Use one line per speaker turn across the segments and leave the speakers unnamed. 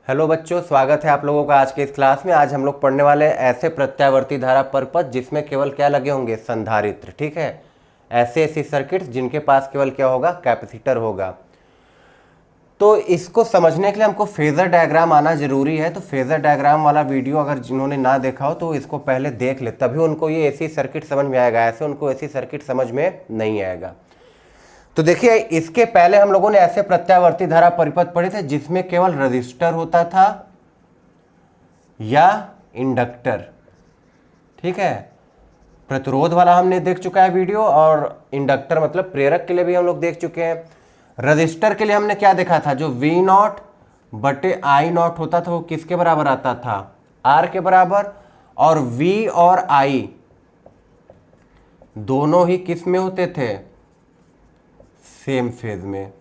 Hello बच्चों, स्वागत है आप लोगों का आज के इस क्लास में। आज हम लोग पढ़ने वाले हैं ऐसे प्रत्यावर्ती धारा परपथ जिसमें केवल क्या लगे होंगे, संधारित्र। ठीक है, ऐसे ऐसी सर्किट्स जिनके पास केवल क्या होगा, कैपेसिटर होगा। तो इसको समझने के लिए हमको फेजर डायग्राम आना जरूरी है। तो फेजर डायग्राम वाला वीडियो अगर जिन्होंने ना देखा हो तो इसको पहले देख ले, तभी उनको ये ऐसी सर्किट समझ में आएगा, ऐसे उनको ऐसी सर्किट समझ में नहीं आएगा। तो देखिए, इसके पहले हम लोगों ने ऐसे प्रत्यावर्ती धारा परिपथ पढ़े थे जिसमें केवल रजिस्टर होता था या इंडक्टर। ठीक है, प्रतिरोध वाला हमने देख चुका है वीडियो, और इंडक्टर मतलब प्रेरक के लिए भी हम लोग देख चुके हैं। रजिस्टर के लिए हमने क्या देखा था, जो V नॉट बटे I नॉट होता था वो किसके बराबर आता था, R के बराबर। और V और I दोनों ही किस में होते थे, सेम फेज में।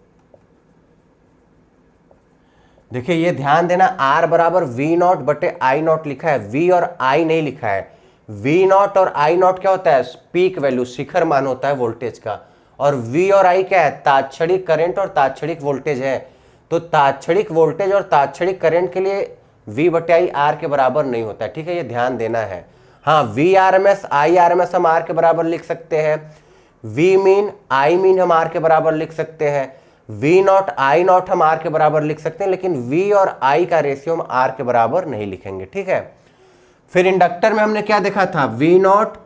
देखिए ये ध्यान देना, R बराबर V नॉट बटे I नॉट लिखा है, V और I नहीं लिखा है। V नॉट और I नॉट क्या होता है, पीक वैल्यू, शिखर मान होता है वोल्टेज का। और V और I क्या है, तात्क्षणिक करंट और तात्क्षणिक वोल्टेज है। तो तात्क्षणिक वोल्टेज और तात्क्षणिक करंट के लिए V बटे I R के बराबर नहीं होता है। ठीक है, ये ध्यान देना है। हाँ, V RMS I RMS हम R के बराबर लिख सकते हैं, V मीन I मीन हम R के बराबर लिख सकते हैं, V नॉट I नॉट हम R के बराबर लिख सकते हैं, लेकिन V और I का रेशियो हम R के बराबर नहीं लिखेंगे। ठीक है, फिर इंडक्टर में हमने क्या देखा था, V नॉट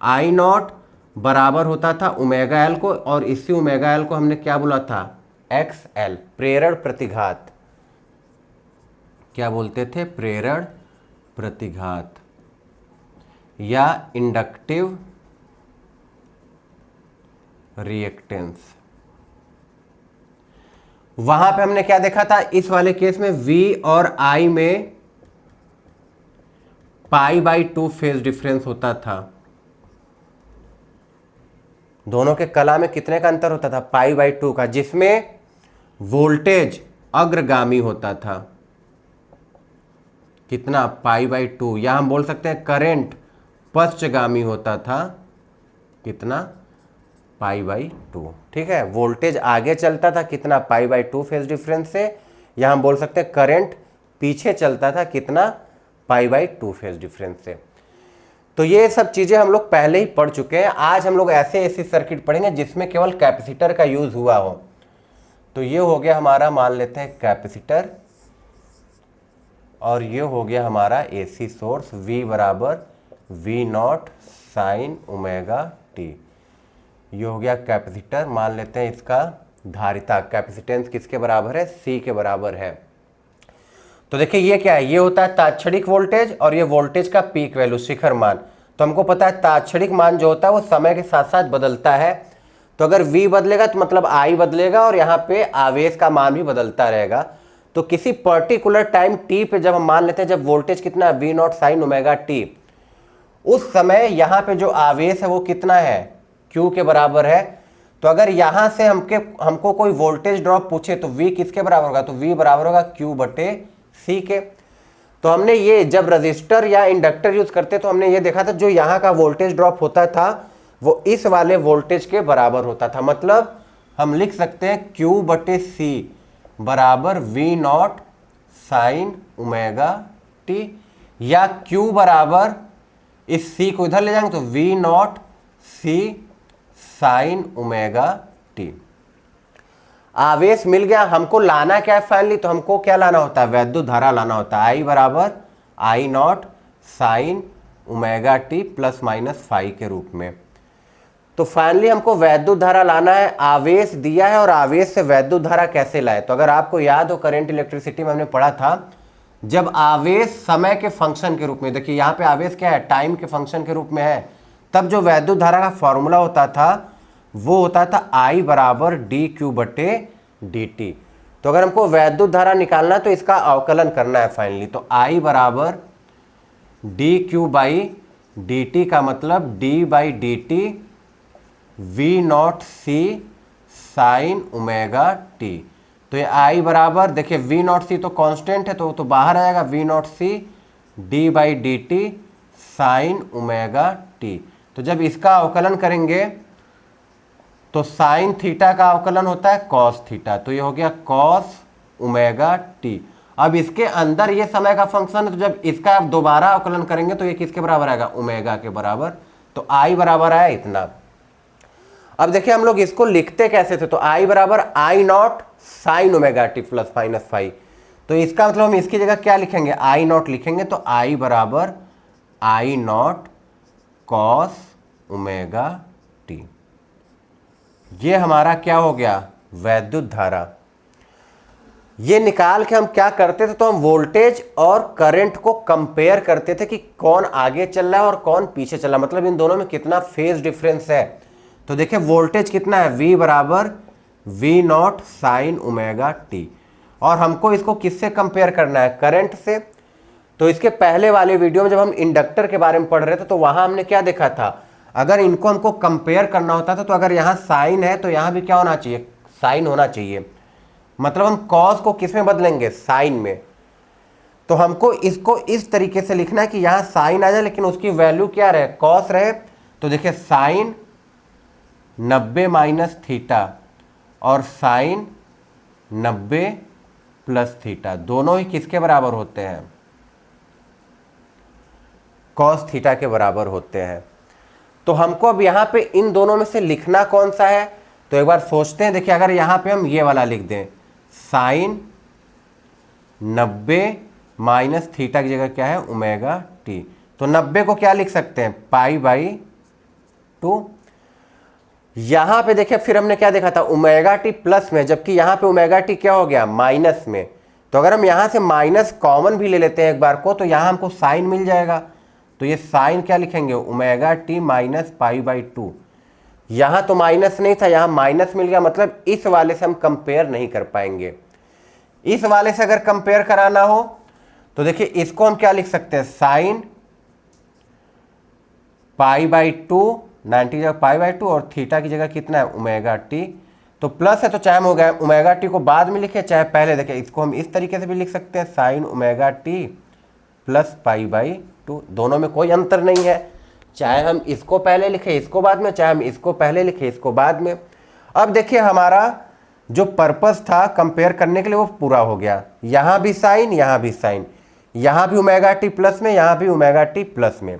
I नॉट बराबर होता था ओमेगा L को, और इसी ओमेगा L को हमने क्या बोला था, XL, प्रेरण प्रतिघात। क्या बोलते थे, प्रेरण प्रतिघात या इंडक्टिव रिएक्टेंस। वहां पे हमने क्या देखा था, इस वाले केस में V और I में π/2 फेज डिफरेंस होता था। दोनों के कला में कितने का अंतर होता था, π/2 का, जिसमें वोल्टेज अग्रगामी होता था। कितना, π/2। या हम बोल सकते हैं करंट पश्चगामी होता था। कितना, π/2। ठीक है, वोल्टेज आगे चलता था कितना, π/2 फेज डिफरेंस से। या हम बोल सकते हैं करंट पीछे चलता था कितना, π/2 फेज डिफरेंस से। तो ये सब चीजें हम लोग पहले ही पढ़ चुके हैं। आज हम लोग ऐसे ऐसी सर्किट पढ़ेंगे जिसमें केवल कैपेसिटर का यूज हुआ हो। तो ये हो गया हमारा, मान लेते हैं कैपेसिटर, और ये हो गया हमारा एसी सोर्स, V बराबर V not sine omega T. ये हो गया कैपेसिटर। मान लेते हैं इसका धारिता, कैपेसिटेंस किसके बराबर है, C के बराबर है। तो देखिए ये क्या है, ये होता है तात्क्षणिक वोल्टेज, और ये वोल्टेज का पीक वैल्यू, शिखर मान। तो हमको पता है तात्क्षणिक मान जो होता है वो समय के साथ साथ बदलता है। तो अगर V बदलेगा तो मतलब I बदलेगा, और यहाँ पे आवेश का मान भी बदलता रहेगा। तो किसी पर्टिकुलर टाइम t पे जब हम मान लेते हैं, जब वोल्टेज कितना है, V not sine omega T, उस समय यहाँ पे जो आवेश है वो कितना है, Q के बराबर है। तो अगर यहाँ से हमको कोई वोल्टेज ड्रॉप पूछे तो V किसके बराबर होगा, तो V बराबर होगा Q बटे C के। तो हमने ये जब रजिस्टर या इंडक्टर यूज करते तो हमने ये देखा था, जो यहाँ का वोल्टेज ड्रॉप होता था वो इस वाले वोल्टेज के बराबर होता था। मतलब हम लिख सकते हैं Q बटे C बराबर V not sine omega T, या Q बराबर, इस C को इधर ले जाएंगे तो V not C sign omega T. आवेश मिल गया, हमको लाना क्या है फाइनली, तो हमको क्या लाना होता है, वैद्युत धारा लाना होता है। I बराबर I not sine omega T plus minus phi के रूप में। तो फाइनली हमको वैद्युत धारा लाना है, आवेश दिया है, और आवेश से वैद्युत धारा कैसे लाए। तो अगर आपको याद हो, करंट इलेक्ट्रिसिटी में हमने पढ़ा था, जब आवेश समय के फंक्शन के रूप में, देखिए यहाँ पे आवेश क्या है, टाइम के फंक्शन के रूप में है, तब जो वैद्युत धारा का फॉर्मूला होता था वो होता था I बराबर dQ बटे dt। तो अगर हमको वैद्युत धारा निकालना है तो इसका अवकलन करना है फाइनली। तो I बराबर dQ बाई dt का मतलब d by dt V not C sign omega T. तो ये I बराबर, देखिए V नॉट C तो कांस्टेंट है तो बाहर आएगा, V not C d by dt sign omega T. तो जब इसका अवकलन करेंगे तो साइन थीटा का अवकलन होता है कॉस थीटा, तो ये हो गया कॉस ओमेगा टी। अब इसके अंदर ये समय का फंक्शन है, तो जब इसका आप दोबारा अवकलन करेंगे तो ये किसके बराबर आएगा, ओमेगा के बराबर। तो आई बराबर आया इतना। अब देखिए हम लोग इसको लिखते कैसे थे, तो आई बराबर I naught sine omega T plus minus five. तो इसका मतलब हम इसकी जगह क्या लिखेंगे, आई नॉट लिखेंगे। तो आई बराबर I naught cos omega T. ये हमारा क्या हो गया, वैद्युत धारा। ये निकाल के हम क्या करते थे, तो हम वोल्टेज और करंट को कंपेयर करते थे कि कौन आगे चल रहा है और कौन पीछे चल रहा है, मतलब इन दोनों में कितना फेज डिफरेंस है। तो देखिए वोल्टेज कितना है, V बराबर V not sine omega T, और हमको इसको किससे कंपेयर करना है, करंट से। तो इसके पहले वाले वीडियो में जब हम इंडक्टर के बारे में पढ़ रहे थे तो वहां हमने क्या देखा था, अगर इनको हमको कंपेयर करना होता था तो अगर यहाँ साइन है तो यहाँ भी क्या होना चाहिए, साइन होना चाहिए। मतलब हम कॉस को किस में बदलेंगे, साइन में। तो हमको इसको इस तरीके से लिखना है कि यहाँ साइन आ जाए लेकिन उसकी वैल्यू क्या रहे, कॉस रहे। तो देखिए साइन 90 माइनस थीटा और साइन 90 प्लस थीटा दोनों ही किसके बराबर होते हैं, कॉस थीटा के बराबर होते हैं। तो हमको अब यहाँ पे इन दोनों में से लिखना कौन सा है, तो एक बार सोचते हैं। देखिए अगर यहाँ पे हम ये वाला लिख दें, साइन 90 माइनस थीटा की जगह क्या है, ओमेगा टी। तो 90 को क्या लिख सकते हैं, पाई बाई 2। यहां पे देखिए फिर हमने क्या देखा था, ओमेगा टी प्लस में, जबकि यहां पे ओमेगा टी क्या हो गया, माइनस में। तो अगर हम यहां से माइनस कॉमन भी ले लेते हैं एक बार को, तो यहां हमको साइन मिल जाएगा। तो ये साइन क्या लिखेंगे, omega T minus pi by 2। यहां तो माइनस नहीं था, यहां माइनस मिल गया, मतलब इस वाले से हम कंपेयर नहीं कर पाएंगे। इस वाले से अगर कंपेयर कराना हो तो देखिए इसको हम क्या लिख सकते हैं, साइन पाई बाई 2, 90 की जगह पाई बाई 2 और थीटा की जगह कितना है, ओमेगा टी। तो प्लस है तो चाहे हम हो गया ओमेगा टी को बाद में लिखे चाहे पहले, देखिए इसको हम इस तरीके से भी लिख सकते हैं, sign omega T plus pi by 2। दोनों में कोई अंतर नहीं है, चाहे हम इसको पहले लिखे इसको बाद में, चाहे हम इसको पहले लिखे इसको बाद में। अब देखिए हमारा जो पर्पस था कंपेयर करने के लिए वो पूरा हो गया। यहां भी साइन, यहां भी साइन, यहां भी ओमेगा टी प्लस में, यहां भी ओमेगा टी प्लस में।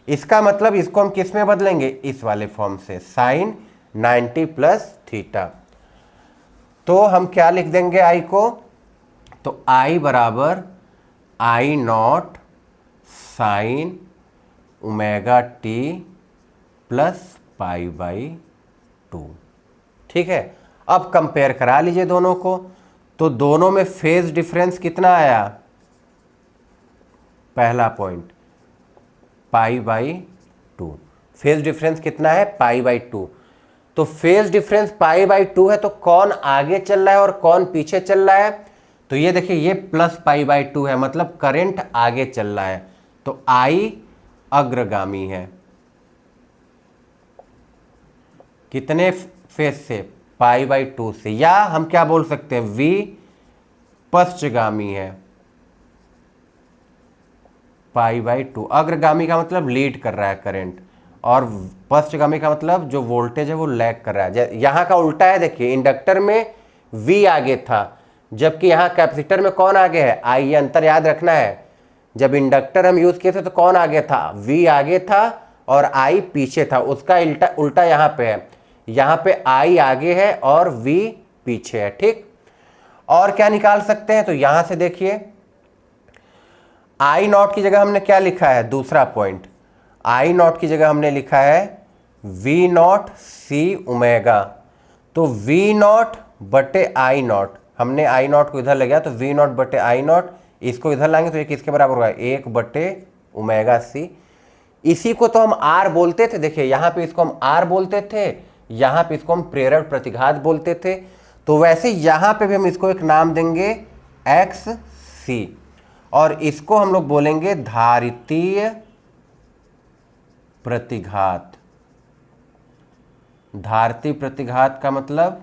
इसका मतलब इसको हम किस में बदलेंगे, इस वाले फॉर्म से, साइन 90 प्लस थीटा। तो हम क्या लिख देंगे आई को, तो आई बराबर I naught sine omega T plus pi by 2। ठीक है, अब कंपेयर करा लीजिए दोनों को। तो दोनों में फेज डिफरेंस कितना आया, पहला point pi by 2। Phase difference कितना है, पाई बाई 2। तो फेज डिफरेंस पाई बाई 2 है, तो कौन आगे चल रहा है और कौन पीछे चल रहा है, तो ये देखिए ये प्लस पाई बाई 2 है, मतलब करंट आगे चल रहा है। तो आई अग्रगामी है, कितने फेज से, पाई बाई 2 से, या हम क्या बोल सकते हैं, वी पश्चगामी है, पाई बाई 2। अग्रगामी का मतलब लीड कर रहा है करंट, और पश्चगामी का मतलब जो वोल्टेज है वो लैग कर रहा है। यहाँ का उल्टा है, देखिए इंडक्टर में V आगे था, जबकि यहाँ कैपेसिटर में कौन आगे है, I। ये अंतर याद रखना है, जब इंडक्टर हम यूज किए थे तो कौन आगे था, V आगे था और I पीछे था। उसका उल्टा यहाँ पे है, यहाँ पे I आगे है और V पीछे है। ठीक, और क्या निकाल सकते हैं, तो यहां से देखिए आई नॉट की जगह हमने क्या लिखा है, दूसरा पॉइंट, आई नॉट की जगह हमने लिखा है वी नॉट सी ओमेगा। तो वी नॉट बटे आई नॉट, हमने आई नॉट को इधर ले गया तो वी नॉट बटे आई नॉट, इसको इधर लाएंगे तो ये किसके बराबर होगा, 1 बटे ओमेगा सी। इसी को तो हम आर बोलते थे, देखिए यहाँ पे इसको हम आर बोलते थे, यहाँ पे इसको हम प्रेरण प्रतिघात बोलते थे। तो वैसे यहाँ पे भी हम इसको एक नाम देंगे एक्स सी, और इसको हम लोग बोलेंगे धारितीय प्रतिघात। धारितीय प्रतिघात का मतलब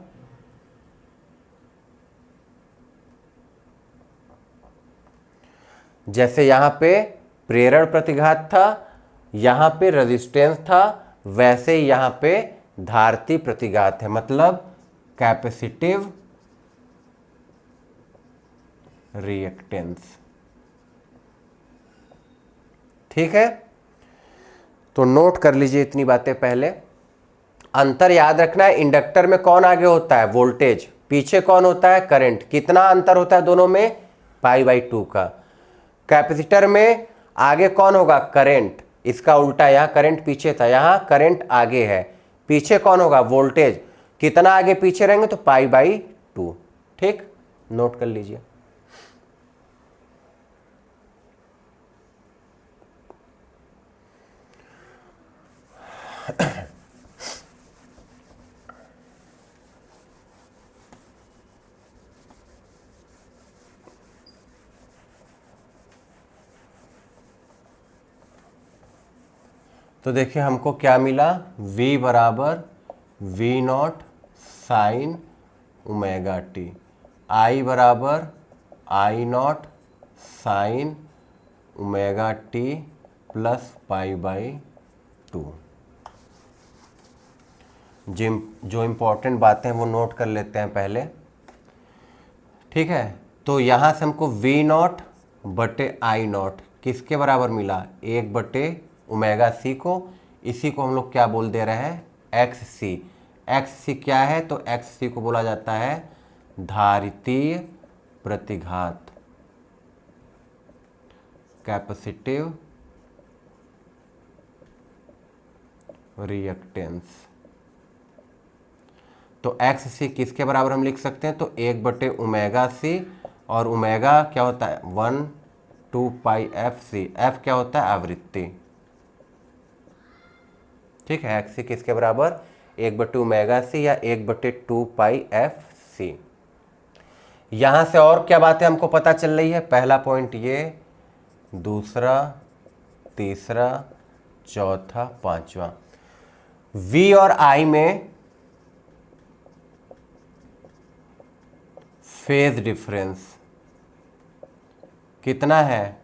जैसे यहां पे प्रेरण प्रतिघात था, यहां पे रेजिस्टेंस था, वैसे ही यहां पे धारितीय प्रतिघात है, मतलब कैपेसिटिव रिएक्टेंस। ठीक है, तो नोट कर लीजिए इतनी बातें पहले। अंतर याद रखना है, इंडक्टर में कौन आगे होता है, वोल्टेज, पीछे कौन होता है, करंट। कितना अंतर होता है दोनों में, π/2 का। कैपेसिटर में आगे कौन होगा, करंट, इसका उल्टा, यहां करंट पीछे था, यहां करंट आगे है, पीछे कौन होगा, वोल्टेज। कितना आगे पीछे रहेंगे तो π/2। ठीक, नोट कर लीजिए। तो देखिए हमको क्या मिला, V बराबर V0 sign omega T, I बराबर I0 sign omega T plus π/2। जो इम्पोर्टेंट बातें हैं वो नोट कर लेते हैं पहले। ठीक है, तो यहाँ से हमको V0 बटे I0 किसके बराबर मिला, 1/ओमेगा c को। इसी को हम लोग क्या बोल दे रहे हैं, XC। XC क्या है, तो XC को बोला जाता है धारितीय प्रतिघात, कैपेसिटिव रिएक्टेंस। तो XC किसके बराबर हम लिख सकते हैं, तो 1/ओमेगा c, और ओमेगा क्या होता है, 1/2πfc। f क्या होता है, आवृत्ति। ठीक है, XC किसके बराबर, 1/ओमेगा c या 1/2πfc। यहां से और क्या बातें हमको पता चल रही है, पहला पॉइंट ये, दूसरा, तीसरा, चौथा, पांचवा। V और I में फेज डिफरेंस कितना है,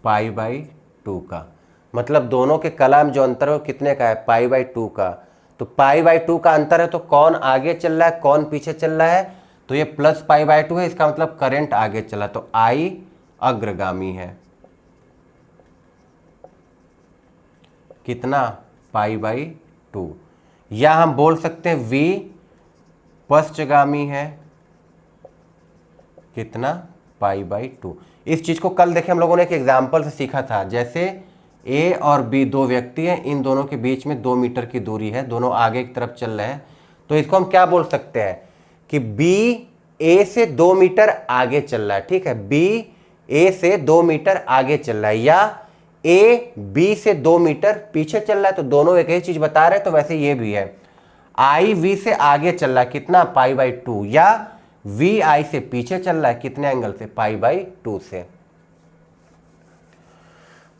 π/2 का। मतलब दोनों के कला में जो अंतर है वो कितने का है, π/2 का। तो π/2 का अंतर है, तो कौन आगे चल रहा है, कौन पीछे चल रहा है, तो ये प्लस π/2 है, इसका मतलब करंट आगे चला, तो I अग्रगामी है। कितना, π/2। या हम बोल सकते हैं V पश्चगामी है, कितना, π/2। इस चीज को कल देखे हम लोगों ने एक एग्जाम्पल से सीखा था। जैसे A और B दो व्यक्ति हैं, इन दोनों के बीच में 2 मीटर की दूरी है, दोनों आगे की तरफ चल रहे हैं, तो इसको हम क्या बोल सकते हैं कि B A से 2 मीटर आगे चल रहा है। ठीक है, B A से 2 मीटर आगे चल रहा है, या A B से 2 मीटर पीछे चल रहा है, तो दोनों एक ही चीज बता रहे हैं। तो वैसे ये भी है, I V से आगे चल रहा है, कितना, π/2, या V I से पीछे चल रहा है, कितने एंगल से, π/2 से।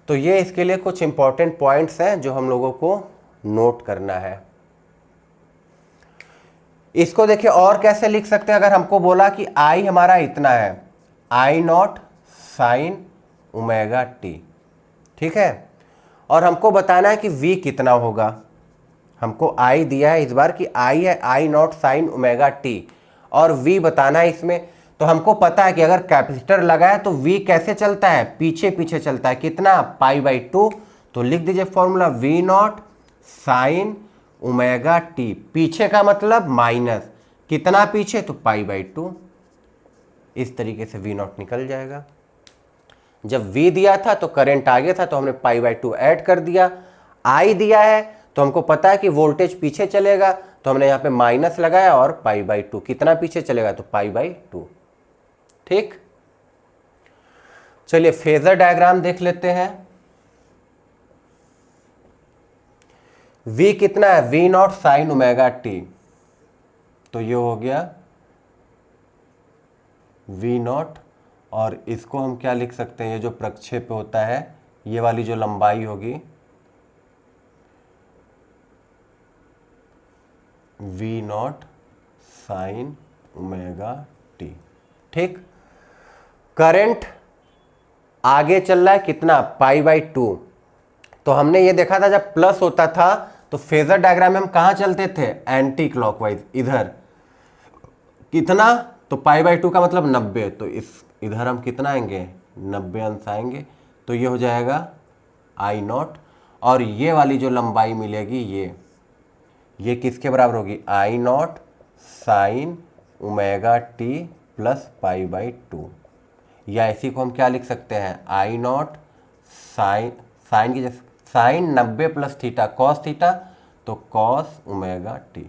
तो ये इसके लिए कुछ इंपॉर्टेंट पॉइंट्स हैं जो हम लोगों को नोट करना है। इसको देखिए और कैसे लिख सकते हैं, अगर हमको बोला कि I हमारा इतना है, I0 साइन ओमेगा टी। ठीक है, और हमको बताना है कि V कितना होगा। हमको I दिया है इस बार कि I है I0 साइन ओमेगा टी, और V बताना है इसमें। तो हमको पता है कि अगर कैपेसिटर लगा है तो V कैसे चलता है, पीछे पीछे चलता है, कितना, π/2। तो लिख दीजिए formula, V0 sign omega T, पीछे का मतलब माइनस, कितना पीछे, तो π/2। इस तरीके से V0 निकल जाएगा। जब V दिया था तो करंट आगे था, तो हमने π/2 ऐड कर दिया। I दिया है तो हमको पता है कि वोल्टेज पीछे चलेगा, तो हमने यहाँ पे माइनस लगाया, और π/2 कितना पीछे चलेगा, तो π/2। ठीक, चलिए फेजर डायग्राम देख लेते हैं। V कितना है, V0 साइन ओमेगा टी, तो ये हो गया V0, और इसको हम क्या लिख सकते हैं, ये जो प्रक्षेप होता है, ये वाली जो लंबाई होगी V0 साइन ओमेगा टी। ठीक, करंट आगे चल रहा है, कितना, π/2। तो हमने ये देखा था जब प्लस होता था तो फेजर डायग्राम में हम कहाँ चलते थे, एंटी क्लॉकवाइज, इधर। कितना, तो π/2 का मतलब 90, तो इस इधर हम कितना आएंगे 90 अंश आएंगे, तो ये हो जाएगा आई नॉट। और ये वाली जो लंबाई मिलेगी ये किसके बराबर होगी, I naught sine omega T plus pi by 2, या इसी को हम क्या लिख सकते हैं, आई नॉट साइन की जैसे sine 90 plus theta cos theta, तो कॉस ओमेगा टी।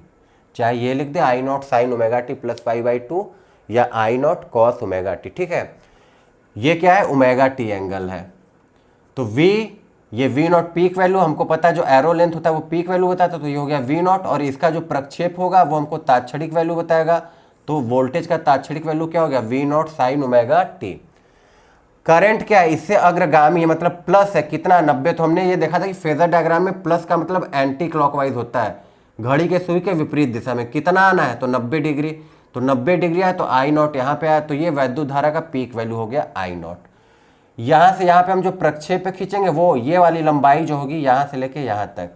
चाहे ये लिख दे I naught sine omega T plus pi by 2 या I naught cos omega T, ठीक है। ये क्या है, ओमेगा टी एंगल है। तो V, ये V नॉट पीक वैल्यू हमको पता है, जो एरो लेंथ होता है वो पीक वैल्यू बताता है, तो ये हो गया V नॉट। और इसका जो प्रक्षेप होगा वो हमको तात्क्षणिक वैल्यू बताएगा, तो वोल्टेज का तात्क्षणिक वैल्यू क्या हो गया, V not sine omega T. Current क्या है, इससे अग्रगामी है, मतलब प्लस है, कितना 90। तो हमने ये देखा था कि फेजर डायग्राम में प्लस का मतलब एंटी क्लॉकवाइज होता है, घड़ी के सुई के विपरीत दिशा में। कितना आना है, तो 90 डिग्री। तो 90 डिग्री है तो आई नॉट यहाँ पे आया, तो ये वैद्युत धारा का पीक वैल्यू हो गया आई नॉट। यहाँ से यहाँ पे हम जो प्रक्षेप पे खींचेंगे वो ये वाली लंबाई जो होगी यहाँ से लेके यहाँ तक,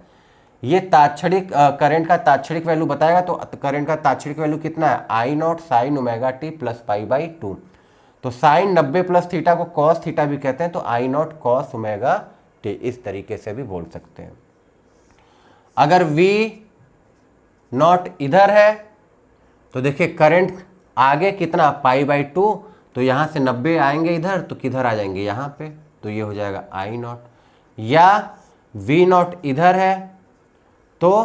ये तात्क्षणिक करंट का तात्क्षणिक वैल्यू बताएगा। तो करंट का तात्क्षणिक वैल्यू कितना है, I naught sine omega T plus pi by 2। तो साइन 90 प्लस थीटा को कॉस थीटा भी कहते हैं, तो I naught cos omega t, इस तरीके से भी बोल सकते हैं। अगर V नॉट इधर है तो देखिए करंट आगे कितना पाई बाई 2, तो यहाँ से 90 आएंगे इधर, तो किधर आ जाएंगे यहाँ पे, तो ये हो जाएगा आई नॉट। या V नॉट इधर है तो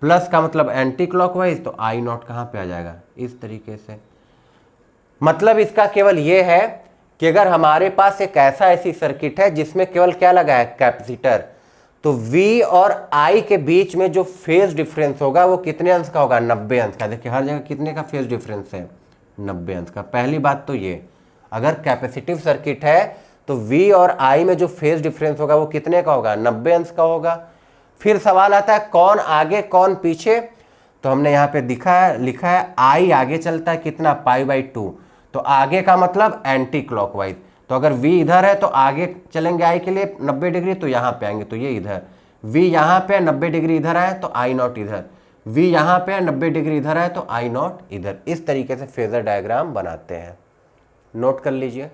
प्लस का मतलब एंटी क्लॉकवाइज, तो आई नॉट कहाँ पे आ जाएगा, इस तरीके से। मतलब इसका केवल ये है कि अगर हमारे पास एक ऐसी सर्किट है जिसमें केवल क्या लगा है, कैपेसिटर, तो V और I के बीच में जो फेज डिफरेंस होगा वो कितने अंश का होगा, 90 अंश का। देखिए हर जगह कितने का फेज डिफरेंस है, 90 अंश का। पहली बात तो ये, अगर कैपेसिटिव सर्किट है तो V और I में जो फेज डिफरेंस होगा वो कितने का होगा, 90 अंश का होगा। फिर सवाल आता है कौन आगे कौन पीछे, तो हमने यहाँ पे लिखा है I आगे चलता है कितना, पाई बाई 2, तो आगे का मतलब एंटी क्लॉकवाइज। तो अगर V इधर है तो आगे चलेंगे I के लिए 90 डिग्री, तो यहाँ पे आएंगे, तो ये इधर। V यहाँ पे 90 डिग्री इधर आए तो आई नॉट इधर, V यहाँ पे 90 डिग्री इधर आए तो आई नॉट इधर। इस तरीके से फेजर डायग्राम बनाते हैं, नोट कर लीजिए।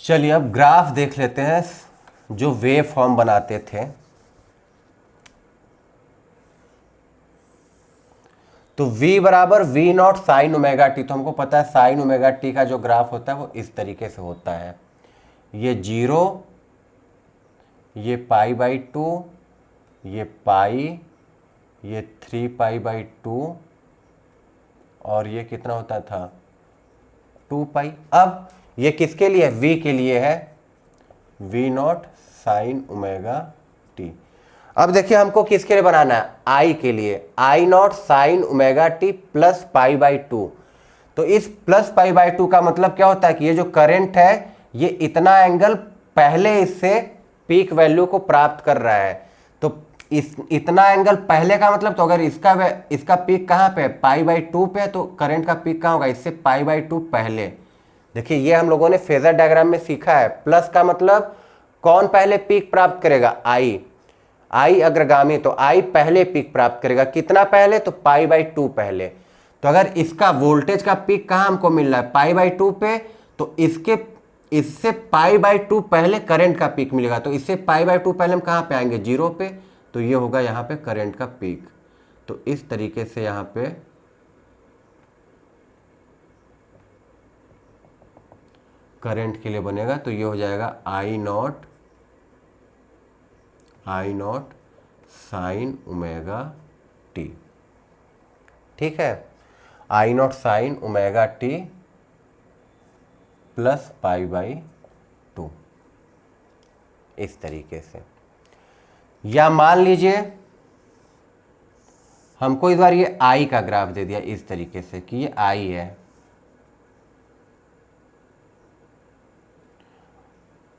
चलिए अब ग्राफ देख लेते हैं जो वेव फॉर्म बनाते थे। तो V बराबर V not sine omega T, तो हमको पता है साइन ओमेगा टी का जो ग्राफ होता है वो इस तरीके से होता है, ये 0, ये पाई बाई 2, ये पाई, ये 3 पाई बाई 2, और ये कितना होता था 2 पाई। अब ये किसके लिए, V के लिए है, V not sine omega T. अब देखिए हमको किसके लिए बनाना है, I के लिए, I naught sine omega T plus pi by 2। तो इस प्लस पाई बाई 2 का मतलब क्या होता है कि ये जो करंट है ये इतना एंगल पहले इससे पीक वैल्यू को प्राप्त कर रहा है। तो इतना एंगल पहले का मतलब, तो अगर इसका पीक कहाँ पे, पाई बाई 2 पे, तो करंट का पीक कहाँ होगा, इससे पाई बाई 2 पहले। देखिए ये हम लोगों ने फेजर डायग्राम में सीखा है। प्लस का मतलब कौन पहले पीक प्राप्त करेगा, I अग्रगामी, तो I पहले पीक प्राप्त करेगा। कितना पहले, तो पाई बाई 2 पहले। तो अगर इसका वोल्टेज का पीक कहाँ हमको मिल रहा है, पाई बाई 2 पे, तो इससे पाई बाई 2 पहले करंट का पीक मिलेगा। तो इससे पाई बाई 2 पहले हम कहाँ पे आएंगे, 0 पे, तो ये होगा यहाँ पे करंट का पीक। तो इस तरीके से यहाँ पे करंट के लिए बनेगा। तो ये हो जाएगा I naught sine omega T, ठीक है, I naught sine omega T plus pi by 2, इस तरीके से। या मान लीजिए हमको इस बार ये I का ग्राफ दे दिया इस तरीके से कि ये I है,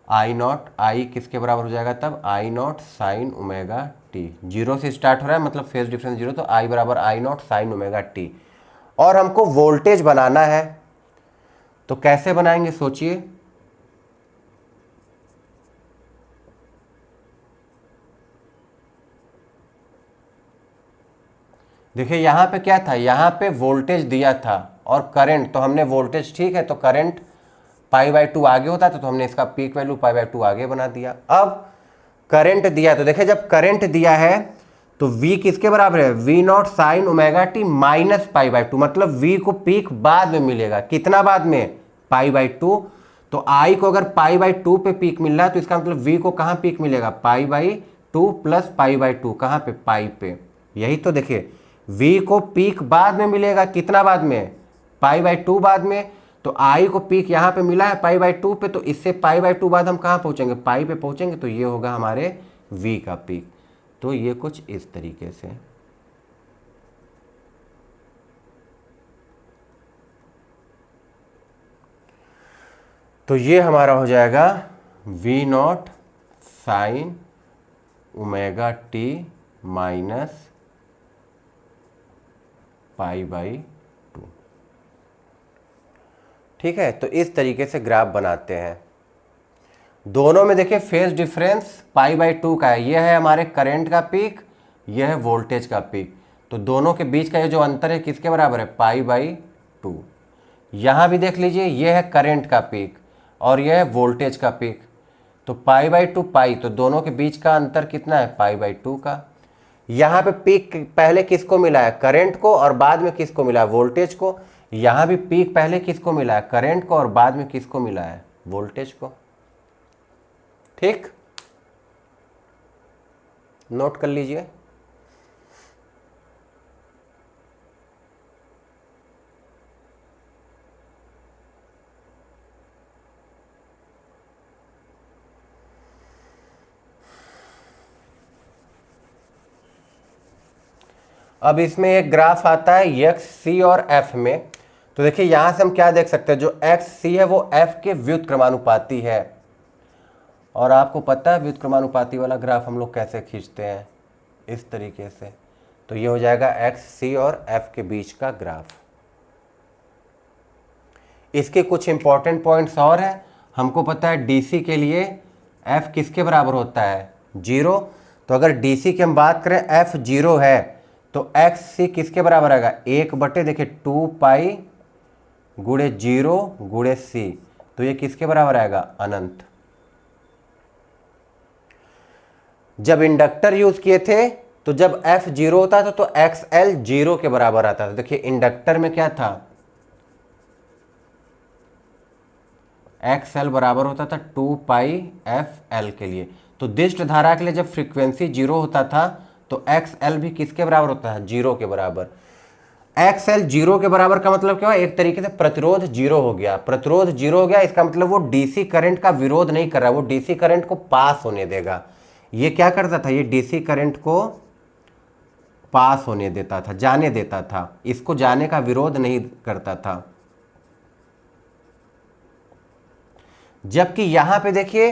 आई नॉट, I किसके बराबर हो जाएगा तब, आई नॉट साइन ओमेगा टी, 0 से स्टार्ट हो रहा है मतलब फेज डिफरेंस 0, तो I बराबर I naught sine omega T. और हमको वोल्टेज बनाना है, तो कैसे बनाएंगे सोचिए। देखिए यहाँ पे क्या था, यहाँ पे वोल्टेज दिया था और करंट, तो हमने वोल्टेज ठीक है तो करंट π/2 आगे होता था तो हमने इसका पीक वैल्यू π/2 आगे बना दिया। अब करंट दिया, तो देखिए जब करंट दिया है तो V किसके बराबर है, V0 sin ωt माइनस π/2, मतलब V को पीक बाद में मिलेगा, कितना बाद में, π/2। तो I को अगर π/2 पे पीक मिल रहा है तो इसका मतलब V को कहाँ पीक मिलेगा, π/2 प्लस π/2, कहाँ पे, पाई पे। यही तो देखिए V को पीक बाद में मिलेगा, कितना बाद में, π/2 बाद में। तो I को पीक यहाँ पे मिला है π/2 पे, तो इससे π/2 बाद हम कहाँ पहुँचेंगे, पाई पे पहुँचेंगे, तो ये होगा हमारे V का पीक। तो ये कुछ इस तरीके से। तो ये हमारा हो जाएगा V0 sin ωt माइनस π/2। ठीक है, तो इस तरीके से ग्राफ बनाते हैं। दोनों में देखिए फेज डिफरेंस π/2 का है, यह है हमारे करंट का पीक, यह है वोल्टेज का पीक। तो दोनों के बीच का ये जो अंतर है किसके बराबर है, π/2। यहाँ भी देख लीजिए, यह है करंट का पीक और यह है वोल्टेज का पीक, तो π/2 पाई, तो दोनों के बीच का अंतर कितना है, π/2 का। यहाँ पे पीक पहले किसको मिला है, करंट को, और बाद में किसको मिला है, वोल्टेज को। यहाँ भी पीक पहले किसको मिला है, करंट को, और बाद में किसको मिला है, वोल्टेज को। ठीक, नोट कर लीजिए। अब इसमें एक ग्राफ आता है एक्स सी और एफ में। तो देखिए यहां से हम क्या देख सकते हैं, जो एक्स सी है वो एफ के व्युत्क्रमानुपाती है, और आपको पता है व्युत्क्रमानुपाती वाला ग्राफ हम लोग कैसे खींचते हैं, इस तरीके से। तो ये हो जाएगा एक्स सी और एफ के बीच का ग्राफ। इसके कुछ इंपॉर्टेंट पॉइंट्स और हैं। हमको पता है डीसी के लिए एफ किसके बराबर होता है, 0। तो अगर डीसी की हम बात करें, एफ 0 है, तो एक्स सी किसके बराबर आएगा, 1/, देखिए 2 पाई गुणे 0 गुणे सी, तो ये किसके बराबर आएगा, अनंत। जब इंडक्टर यूज किए थे तो जब एफ 0 होता था तो एक्स एल 0 के बराबर आता था। देखिए इंडक्टर में क्या था, एक्स एल बराबर होता था 2 पाई एफ एल के लिए। तो दिष्ट धारा के लिए जब फ्रीक्वेंसी 0 होता था तो एक्स एल भी किसके बराबर होता है, 0 के बराबर। एक्स एल 0 के बराबर का मतलब क्या हुआ, एक तरीके से प्रतिरोध 0 हो गया। प्रतिरोध 0 हो गया, इसका मतलब वो डीसी करंट का विरोध नहीं कर रहा, वो डीसी करंट को पास होने देगा। ये क्या करता था, ये डीसी करंट को पास होने देता था, जाने देता था, इसको जाने का विरोध नहीं करता था। जबकि यहां पे देखिए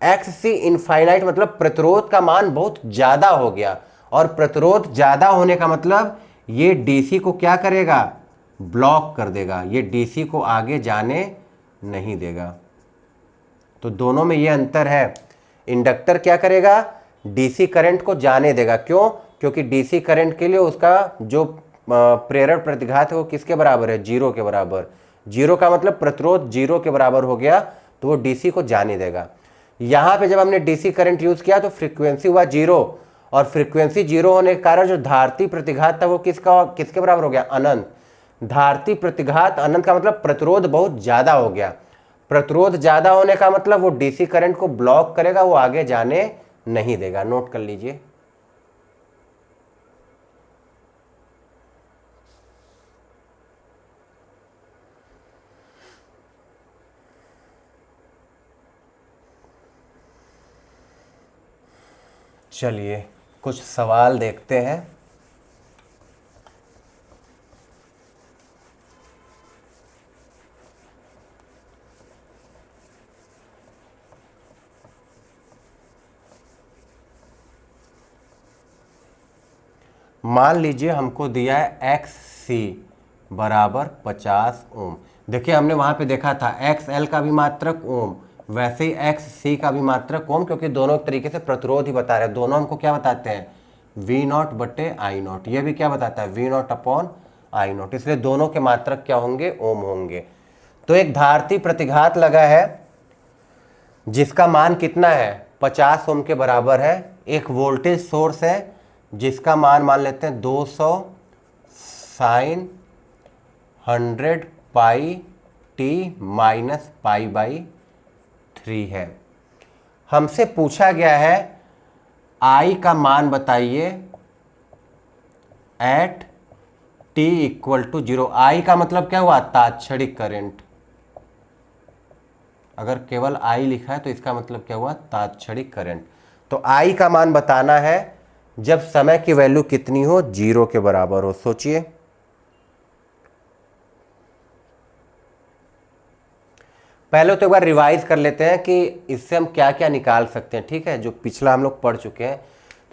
एक्स सी इनफाइनाइट, मतलब प्रतिरोध का मान बहुत ज्यादा हो गया, और प्रतिरोध ज्यादा होने का मतलब ये डीसी को क्या करेगा, ब्लॉक कर देगा, ये डीसी को आगे जाने नहीं देगा। तो दोनों में ये अंतर है। इंडक्टर क्या करेगा, डीसी करंट को जाने देगा, क्यों, क्योंकि डीसी करंट के लिए उसका जो प्रेरक प्रतिघात है वो किसके बराबर है, 0 के बराबर। 0 का मतलब प्रतिरोध 0 के बराबर हो गया, तो वो डीसी को जाने देगा। यहाँ पे जब हमने डीसी करंट यूज किया तो फ्रीक्वेंसी हुआ 0, और फ्रीक्वेंसी 0 होने के कारण जो धारती प्रतिघात था वो किसके बराबर हो गया, अनंत। धारती प्रतिघात अनंत का मतलब प्रतिरोध बहुत ज्यादा हो गया। प्रतिरोध ज्यादा होने का मतलब वो डीसी करंट को ब्लॉक करेगा, वो आगे जाने नहीं देगा। नोट कर लीजिए। चलिए कुछ सवाल देखते हैं। मान लीजिए हमको दिया है एक्स सी बराबर 50 ओम। देखिए हमने वहां पे देखा था एक्स एल का भी मात्रक ओम, वैसे ही एक्स सी का भी मात्रक ओम, क्योंकि दोनों तरीके से प्रतिरोध ही बता रहे हैं। दोनों हमको क्या बताते हैं, वी नॉट बटे आई नॉट। ये भी क्या बताता है, V not upon I not. इसलिए दोनों के मात्रक क्या होंगे, ओम होंगे। तो एक धारती प्रतिघात लगा है जिसका मान कितना है, 50 ओम के बराबर है। एक वोल्टेज सोर्स है जिसका मान लेते हैं 200 sine 100 pi T minus pi by 3 है। हमसे पूछा गया है आई का मान बताइए एट टी इक्वल टू 0। आई का मतलब क्या हुआ, तात्क्षणिक करंट। अगर केवल आई लिखा है तो इसका मतलब क्या हुआ, तात्क्षणिक करंट। तो आई का मान बताना है जब समय की वैल्यू कितनी हो, 0 के बराबर हो। सोचिए, पहले तो एक बार रिवाइज कर लेते हैं कि इससे हम क्या क्या निकाल सकते हैं, ठीक है, जो पिछला हम लोग पढ़ चुके हैं।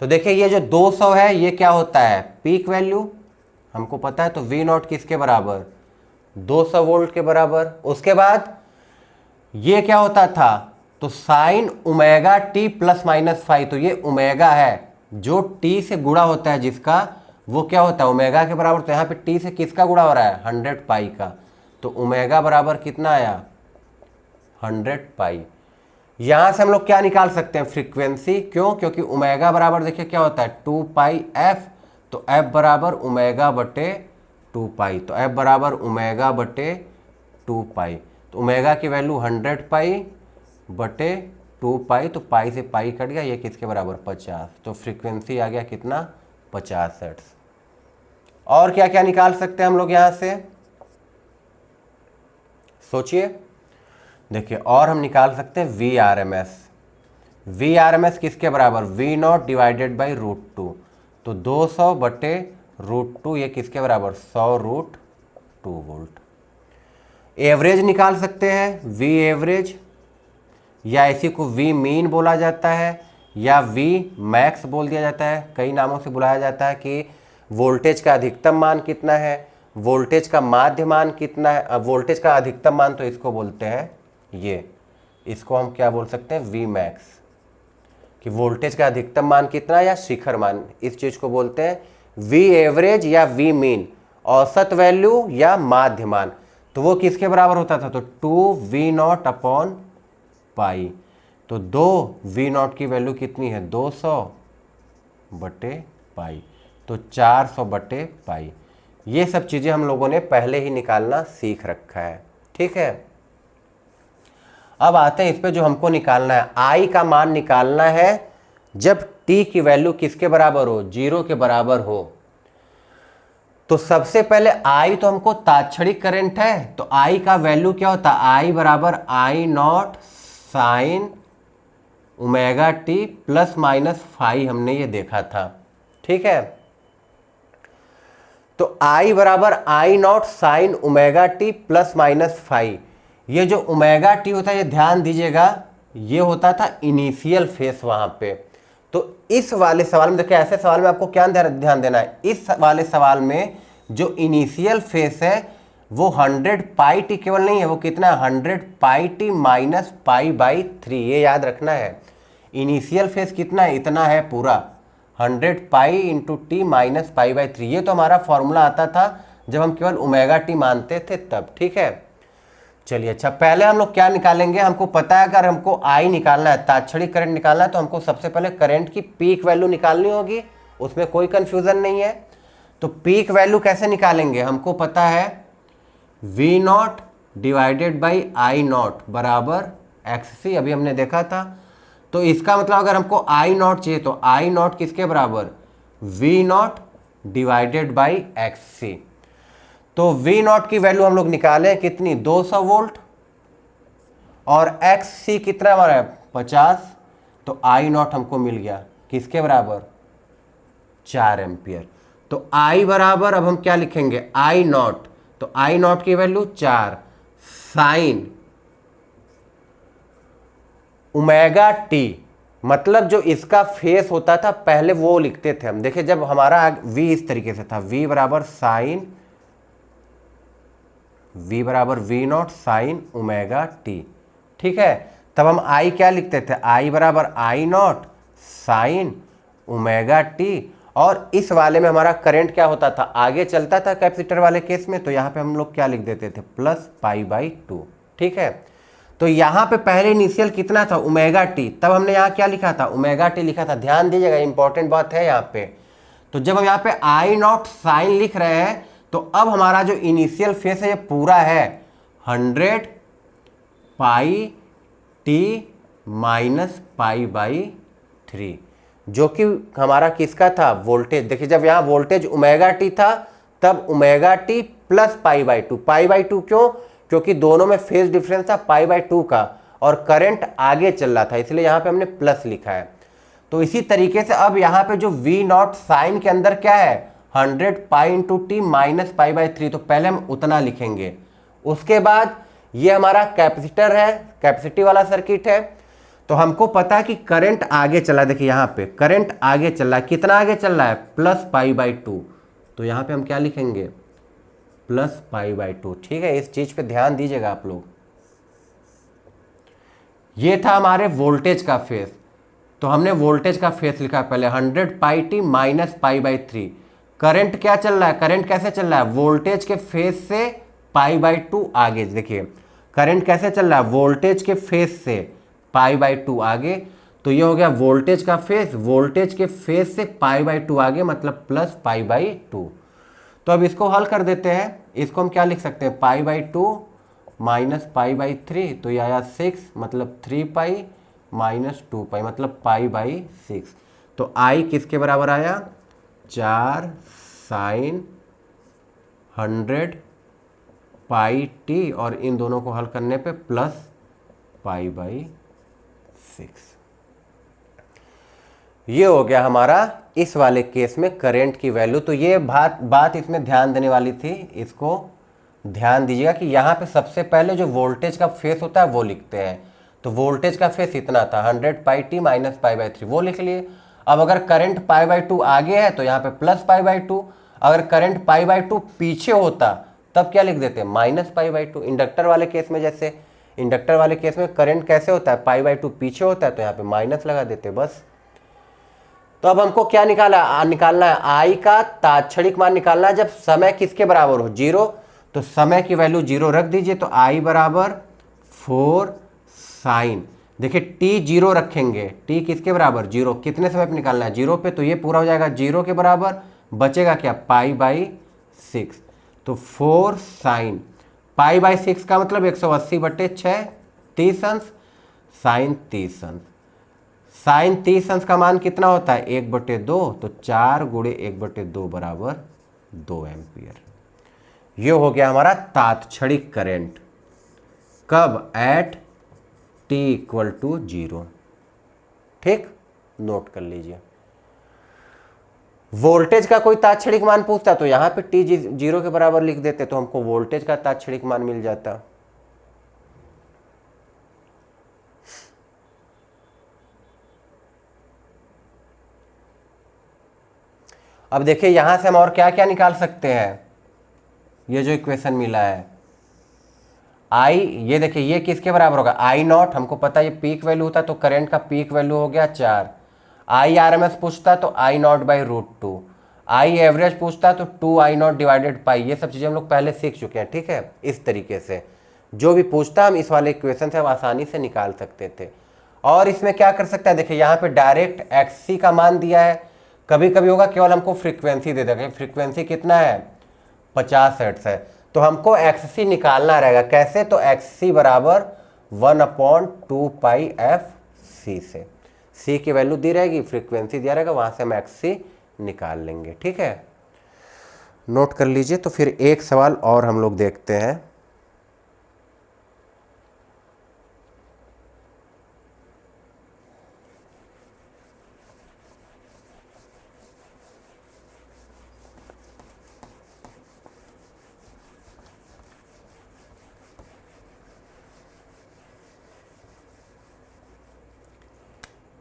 तो देखिए ये जो 200 है ये क्या होता है, पीक वैल्यू हमको पता है। तो वी नॉट किसके बराबर, 200 वोल्ट के बराबर। उसके बाद ये क्या होता था, तो sign omega T plus minus 5। तो ये ओमेगा है जो टी से गुणा होता है जिसका, वो क्या होता है ओमेगा के बराबर। तो यहाँ पे टी से किसका गुणा हो रहा है, 100 पाई का। तो ओमेगा बराबर कितना आया, 100 पाई। यहां से हम लोग क्या निकाल सकते हैं, फ्रीक्वेंसी। क्यों, क्योंकि ओमेगा बराबर देखिए क्या होता है 2 पाई एफ। तो एफ बराबर ओमेगा बटे 2 पाई। तो एफ बराबर ओमेगा बटे 2 पाई। तो ओमेगा की वैल्यू 100 पाई बटे 2 पाई। तो पाई से पाई कट गया, ये किसके बराबर 50। तो फ्रीक्वेंसी आ गया कितना, 50 हर्ट्ज। और क्या क्या निकाल सकते हैं हम लोग यहां से, सोचिए। देखिए और हम निकाल सकते हैं V R M S. V R M S किसके बराबर, वी नॉट डिवाइडेड बाई √2। तो 200 बटे √2 ये किसके बराबर, 100√2 वोल्ट। एवरेज निकाल सकते हैं, वी एवरेज, या इसी को वी मीन बोला जाता है या वी मैक्स बोल दिया जाता है। कई नामों से बुलाया जाता है कि वोल्टेज का अधिकतम मान कितना है, वोल्टेज का माध्य मान कितना है। अब वोल्टेज का अधिकतम मान तो इसको बोलते हैं, ये इसको हम क्या बोल सकते हैं, वी मैक्स, कि वोल्टेज का अधिकतम मान कितना या शिखर मान, इस चीज को बोलते हैं वी एवरेज या वी मीन, औसत वैल्यू या माध्य मान। तो वो किसके बराबर होता था, तो 2 V0 अपॉन पाई। तो 2 V0 की वैल्यू कितनी है, 200 बटे पाई। तो 400 बटे पाई। ये सब चीजें हम लोगों ने पहले ही निकालना सीख रखा है, ठीक है। अब आते हैं इस पे जो हमको निकालना है, आई का मान निकालना है जब टी की वैल्यू किसके बराबर हो, 0 के बराबर हो। तो सबसे पहले आई तो हमको तात्क्षणिक करंट है, तो आई का वैल्यू क्या होता है, आई बराबर I naught sine omega T plus minus 5, हमने ये देखा था, ठीक है। तो आई बराबर I naught sine omega T plus minus 5। ये जो ओमेगा टी होता है, ये ध्यान दीजिएगा, ये होता था इनिशियल फेस वहां पे। तो इस वाले सवाल में देखिए, ऐसे सवाल में आपको क्या ध्यान देना है, इस वाले सवाल में जो इनिशियल फेस है वो 100 पाई टी केवल नहीं है, वो कितना है 100 pi T minus pi by 3, ये याद रखना है। इनिशियल फेस कितना है, इतना है पूरा, 100 pi into T minus pi by 3। ये तो हमारा फॉर्मूला आता था जब हम केवल ओमेगा टी मानते थे तब, ठीक है। चलिए अच्छा, पहले हम लोग क्या निकालेंगे, हमको पता है अगर हमको आई निकालना है, तात्क्षणिक करंट निकालना है, तो हमको सबसे पहले करंट की पीक वैल्यू निकालनी होगी, उसमें कोई कंफ्यूजन नहीं है। तो पीक वैल्यू कैसे निकालेंगे, हमको पता है V not divided by I not बराबर XC, अभी हमने देखा था। तो इसका मतलब अगर हमको आई नॉट चाहिए तो आई नॉट किसके बराबर, V not divided by XC। तो वी नॉट की वैल्यू हम लोग निकाले कितनी, 200 वोल्ट, और XC कितना हमारा है 50। तो आई नॉट हमको मिल गया किसके बराबर, 4 एम्पियर। तो आई बराबर, अब हम क्या लिखेंगे, आई नॉट, तो आई नॉट की वैल्यू 4 साइन ओमेगा टी, मतलब जो इसका फेस होता था पहले वो लिखते थे हम। देखिए जब हमारा V इस तरीके से था, V बराबर साइन, V बराबर V not sine omega T, ठीक है। तब हम आई क्या लिखते थे, आई बराबर I naught sine omega T, और इस वाले में हमारा करंट क्या होता था, आगे चलता था कैपेसिटर वाले केस में, तो यहाँ पे हम लोग क्या लिख देते थे, प्लस पाई बाई 2। ठीक है, तो यहाँ पे पहले इनिशियल कितना था, ओमेगा टी, तब हमने यहाँ क्या लिखा था, ओमेगा टी लिखा था। ध्यान दीजिएगा, इंपॉर्टेंट बात है यहाँ पे। तो जब हम यहाँ पे आई नॉट साइन लिख रहे हैं, तो अब हमारा जो इनिशियल फेस है ये पूरा है 100 pi T minus pi by 3, जो कि हमारा किसका था, वोल्टेज। देखिए जब यहाँ वोल्टेज ओमेगा टी था, तब omega T plus pi by 2। Pi by 2 क्यों, क्योंकि दोनों में फेज डिफरेंस था पाई बाई 2 का, और करंट आगे चल रहा था, इसलिए यहाँ पे हमने प्लस लिखा है। तो इसी तरीके से अब यहाँ पे जो वी नॉट साइन के अंदर क्या है, 100 pi into T minus pi by 3, तो पहले हम उतना लिखेंगे। उसके बाद ये हमारा कैपेसिटर है, कैपेसिटी वाला सर्किट है, तो हमको पता है कि करंट आगे चला। देखिए यहाँ पे करंट आगे चल रहा है, कितना आगे चल रहा है, प्लस पाई बाई 2, तो यहाँ पे हम क्या लिखेंगे, प्लस पाई बाई 2। ठीक है, इस चीज पे ध्यान दीजिएगा आप लोग। ये था हमारे वोल्टेज का फेस, तो हमने वोल्टेज का फेस लिखा पहले 100 pi T minus pi by 3। Current क्या चल रहा है, करंट कैसे चल रहा है, वोल्टेज के फेस से पाई बाई 2 आगे। देखिए करंट कैसे चल रहा है, वोल्टेज के फेस से पाई बाई 2 आगे, तो ये हो गया वोल्टेज का फेस, वोल्टेज के फेस से पाई बाई 2 आगे, मतलब प्लस पाई बाई 2। तो अब इसको हल कर देते हैं, इसको हम क्या लिख सकते हैं, पाई बाई 2 माइनस पाई बाई 3, तो ये आया 6, मतलब 3 पाई माइनस 2 पाई, मतलब पाई बाई 6। तो आई किसके बराबर आया, 4 साइन 100 पाई टी, और इन दोनों को हल करने पे प्लस पाई बाई 6। ये हो गया हमारा इस वाले केस में करंट की वैल्यू। तो ये बात इसमें ध्यान देने वाली थी, इसको ध्यान दीजिएगा कि यहाँ पे सबसे पहले जो वोल्टेज का फेस होता है वो लिखते हैं। तो वोल्टेज का फेस इतना था 100 pi T minus pi by 3, वो लिख लिए। अब अगर करंट पाई बाई 2 आगे है तो यहाँ पे प्लस पाई बाई 2, अगर करंट पाई बाई 2 पीछे होता तब क्या लिख देते हैं, माइनस पाई बाई 2। इंडक्टर वाले केस में, जैसे इंडक्टर वाले केस में करंट कैसे होता है, पाई बाई 2 पीछे होता है, तो यहाँ पे माइनस लगा देते बस। तो अब हमको क्या निकालना है, आई का तात्क्षणिक मान निकालना है जब समय किसके बराबर हो, 0। तो समय की वैल्यू 0 रख दीजिए, तो आई बराबर 4 साइन, देखिए टी 0 रखेंगे, टी किसके बराबर, 0। कितने समय पे निकालना है, 0 पे, तो ये पूरा हो जाएगा 0 के बराबर, बचेगा क्या, पाई बाई 6। तो 4 साइन पाई बाई 6 का मतलब 180/6, 30 अंश, साइन 30 अंश। साइन 30 अंश का मान कितना होता है, 1/2, तो 4 गुणे 1/2 बराबर 2 एम्पियर। ये हो गया हमारा तात्क्षणिक करंट, कब, एट टी इक्वल टू 0। ठीक, नोट कर लीजिए। वोल्टेज का कोई तात्क्षणिक मान पूछता तो यहां पे टी 0 के बराबर लिख देते, तो हमको वोल्टेज का तात्क्षणिक मान मिल जाता। अब देखिए यहां से हम और क्या क्या निकाल सकते हैं, ये जो इक्वेशन मिला है आई, ये देखिए ये किसके बराबर होगा, आई नॉट, हमको पता है ये पीक वैल्यू होता तो करंट का पीक वैल्यू हो गया 4। आई आर एम एस पूछता तो I not by √2, I average पूछता तो 2 आई नॉट डिवाइडेड पाई। ये सब चीज़ें हम लोग पहले सीख चुके हैं। ठीक है, इस तरीके से जो भी पूछता हम इस वाले इक्वेशन से हम आसानी से निकाल सकते थे। और इसमें क्या कर सकते हैं, देखिए यहाँ पे डायरेक्ट एक्सी का मान दिया है, कभी कभी होगा केवल हमको फ्रीक्वेंसी दे देगा, फ्रीक्वेंसी कितना है, 50 हर्ट्ज है, तो हमको एक्ससी निकालना रहेगा। कैसे, तो एक्ससी बराबर 1/2 पाई एफ सी से, सी की वैल्यू दी रहेगी, फ्रीक्वेंसी दिया रहेगा, वहां से हम एक्ससी निकाल लेंगे। ठीक है, नोट कर लीजिए। तो फिर एक सवाल और हम लोग देखते हैं।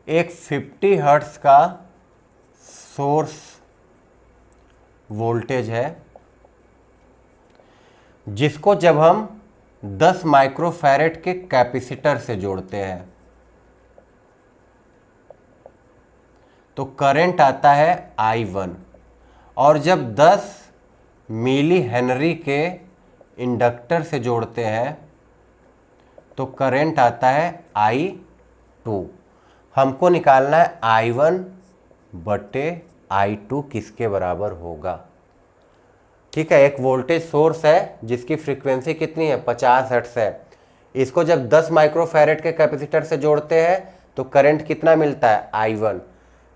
एक 50 हर्ट्ज का सोर्स वोल्टेज है, जिसको जब हम 10 माइक्रोफैरेड के कैपेसिटर से जोड़ते हैं तो करंट आता है I1, और जब 10 मिली हेनरी के इंडक्टर से जोड़ते हैं तो करंट आता है I2। हमको निकालना है I1 बटे I2 किसके बराबर होगा। ठीक है, एक वोल्टेज सोर्स है जिसकी फ्रीक्वेंसी कितनी है, 50 हर्ट्ज है। इसको जब 10 माइक्रोफैरेड के कैपेसिटर से जोड़ते हैं तो करंट कितना मिलता है, I1।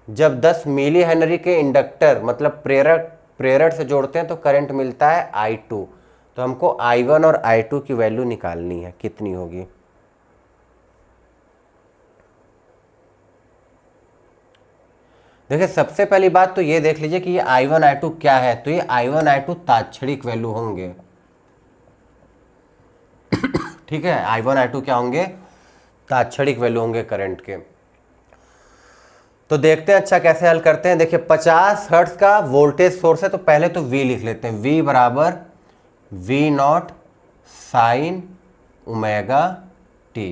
जब 10 मिली हेनरी के इंडक्टर मतलब प्रेरक से जोड़ते हैं तो करंट मिलता है I2। तो हमको I1 और I2 की वैल्यू निकालनी है, कितनी होगी। देखिए, सबसे पहली बात तो ये देख लीजिए कि ये I1 I2 क्या है। तो ये I1 I2 तात्क्षणिक वैल्यू होंगे। ठीक है, I1 I2 क्या होंगे, तात्क्षणिक वैल्यू होंगे करंट के। तो देखते हैं अच्छा कैसे हल करते हैं। देखिए 50 हर्ट्ज का वोल्टेज सोर्स है, तो पहले तो V लिख लेते हैं। V बराबर V0 साइन ओमेगा टी।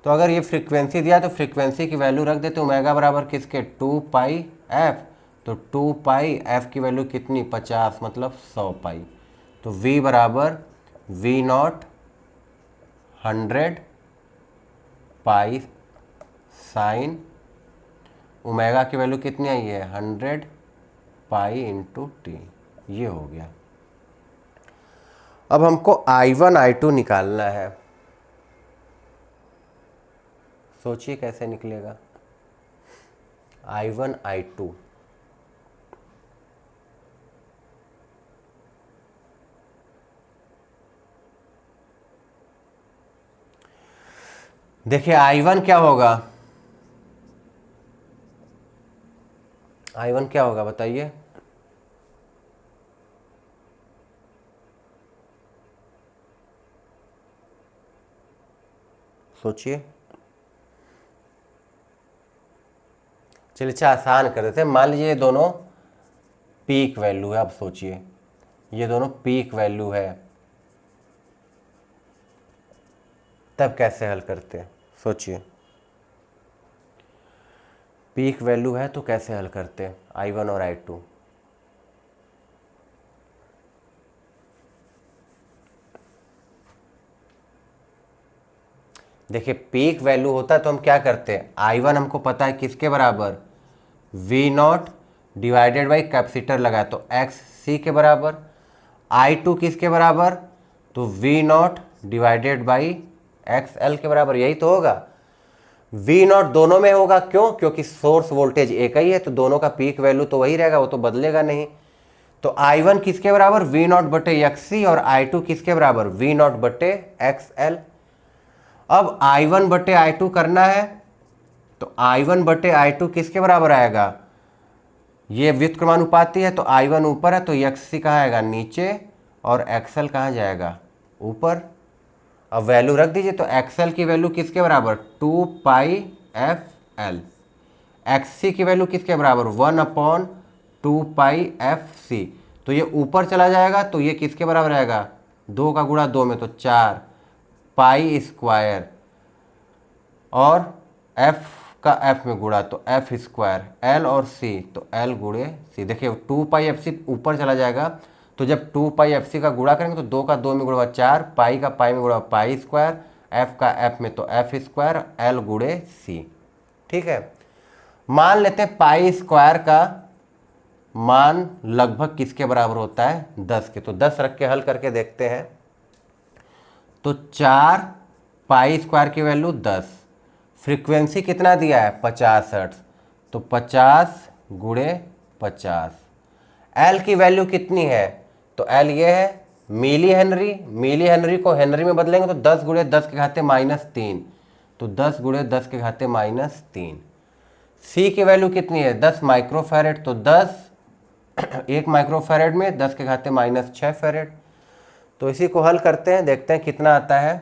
तो अगर ये फ्रीक्वेंसी दिया तो फ्रीक्वेंसी की वैल्यू रख देते, ओमेगा बराबर किसके, 2 पाई एफ। तो 2 पाई एफ की वैल्यू कितनी, 50 मतलब 100 पाई। तो V बराबर V0 100 पाई साइन ओमेगा की वैल्यू कितनी आई है, 100 पाई इंटू टी। ये हो गया। अब हमको I1 I2 निकालना है। सोचिए कैसे निकलेगा I1 I2। देखिए I1 क्या होगा, I1 क्या होगा बताइए। सोचिए। चलिए अच्छा आसान कर देते हैं। मान लीजिए ये दोनों पीक वैल्यू है। अब सोचिए ये दोनों पीक वैल्यू है, तब कैसे हल करते हैं। सोचिए पीक वैल्यू है तो कैसे हल करते हैं I1 और I2। देखिए पीक वैल्यू होता है तो हम क्या करते हैं, I1 हमको पता है किसके बराबर, V0 डिवाइडेड बाई कैपेसिटर लगाए तो XC के बराबर। I2 किसके बराबर, तो V0 डिवाइडेड बाई XL के बराबर। यही तो होगा। V0 दोनों में होगा, क्यों, क्योंकि सोर्स वोल्टेज एक ही है तो दोनों का पीक वैल्यू तो वही रहेगा, वो तो बदलेगा नहीं। तो I1 किसके बराबर, V0 बटे XC, और I2 किसके बराबर, V0 बटे XL। अब I1 बटे I2 करना है तो I1 बटे I2 किसके बराबर आएगा, ये व्युत्क्रमानुपाती है तो I1 ऊपर है तो XC कहाँ आएगा, नीचे, और XL कहाँ जाएगा, ऊपर। अब वैल्यू रख दीजिए तो XL की वैल्यू किसके बराबर, 2 पाई FL। XC की वैल्यू किसके बराबर, 1/2 पाई FC। तो ये ऊपर चला जाएगा तो ये किसके बराबर आएगा, 2 का गुणा 2 में तो 4 पाई स्क्वायर, और F का F में गुणा तो F स्क्वायर, L और C तो L गुणे C। देखिए 2 पाई FC ऊपर चला जाएगा तो जब 2 पाई FC का गुणा करेंगे तो 2 का 2 में गुणा 4, पाई का पाई में गुणा पाई स्क्वायर, F का F में तो F स्क्वायर, L गुणे C। ठीक है, मान लेते हैं पाई स्क्वायर का मान लगभग किसके बराबर होता है, 10 के। तो 10 रख के हल करके देखते हैं। तो 4 पाई स्क्वायर की वैल्यू 10, फ्रीक्वेंसी कितना दिया है, 50 हर्ट्ज, तो 50 गुणे 50। एल की वैल्यू कितनी है, तो एल ये है मिली हेनरी। मिली हेनरी को हेनरी में बदलेंगे तो 10 गुणे 10 के घाते -3, तो 10 गुणे 10 के घाते -3। सी की वैल्यू कितनी है, 10 माइक्रोफैरेड, तो 10 1 माइक्रोफैरेड में 10 के घाते -6 फैरेड। तो इसी को हल करते हैं, देखते हैं कितना आता है।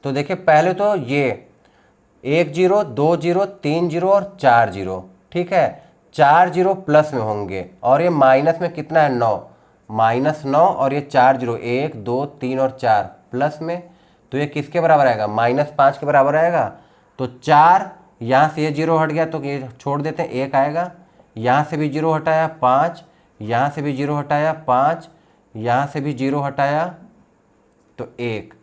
तो देखिए पहले तो ये 1 0 2 0 3 0 और 4 0, ठीक है, 4 0 प्लस में होंगे और ये माइनस में कितना है, 9, -9, और ये 4 0 1 2 3 और 4 प्लस में, तो ये किसके बराबर आएगा, -5 के बराबर आएगा। तो 4 यहाँ से ये 0 हट गया तो ये छोड़ देते हैं, 1 आएगा। यहाँ से भी 0 हटाया 5, यहाँ से भी 0 हटाया 5, यहाँ से भी 0 हटाया तो 1,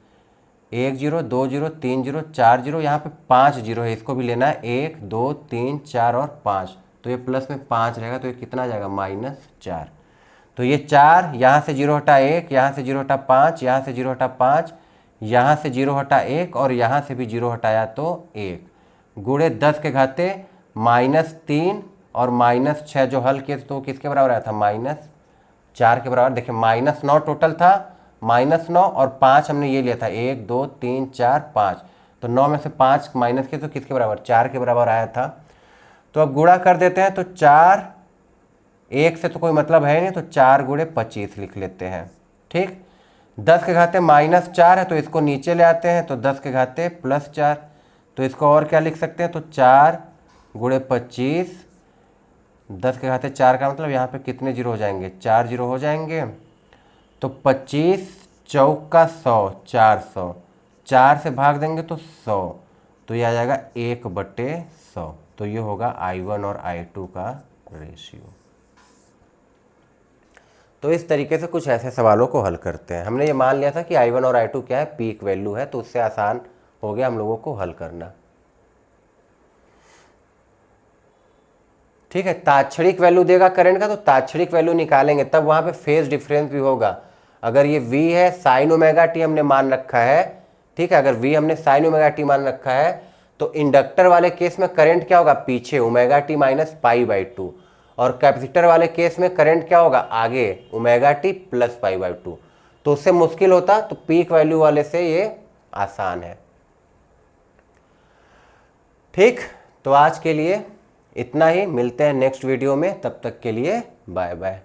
1 0 2 0 3 0 4 0, यहाँ पे 5 0 है, इसको भी लेना है। 1 2 3 4 और 5, तो ये प्लस में 5 रहेगा, तो ये कितना आ जाएगा -4। तो ये 4, यहाँ से 0 हटा 1, यहाँ से 0 हटा 5, यहाँ से 0 हटा 5, यहाँ से 0 हटा 1 और यहाँ से भी 0 हटाया तो 1, गुणे 10 के घाते -3 और -6 जो हल किए तो किसके बराबर आया था, -4 के बराबर। देखिए -9 टोटल था, -9 और 5 हमने ये लिया था, 1 2 3 4 5, तो 9 में से 5 माइनस किए तो किसके बराबर, 4 के बराबर आया था। तो अब गुणा कर देते हैं, तो 4, 1 से तो कोई मतलब है नहीं, तो 4 गुणे 25 लिख लेते हैं। ठीक, 10 के घाते -4 है तो इसको नीचे ले आते हैं, तो 10 के घाते +4, तो इसको और क्या लिख सकते हैं, तो 4 गुणे 25, 10 के घाते 4 का मतलब यहाँ पे कितने 0 हो जाएंगे, 4 0 हो जाएंगे। तो 25 चौका 100, 400, 4 से भाग देंगे तो 100, तो ये आ जाएगा 1/100। तो ये होगा I1 और I2 का रेशियो। तो इस तरीके से कुछ ऐसे सवालों को हल करते हैं। हमने ये मान लिया था कि I1 और I2 क्या है, पीक वैल्यू है, तो उससे आसान हो गया हम लोगों को हल करना। ठीक है, ताक्षणिक वैल्यू देगा करंट का, तो ताक्षणिक वैल्यू निकालेंगे, तब वहाँ पे फेज डिफरेंस भी होगा। अगर ये V है sin ωt हमने मान रखा है, ठीक है, अगर V हमने sin ωt मान रखा है, तो इंडक्टर वाले केस में करंट क्या होगा, पीछे ωt माइनस π/2, और कैपेसिटर वाले केस में करंट क्या होगा, आगे ωt प्लस π/2। तो उससे मुश्किल होता, तो पीक वैल्यू वाले से ये आसान है। ठीक, तो आज के लिए इतना ही, मिलते हैं नेक्स्ट वीडियो में, तब तक के लिए बाय बाय।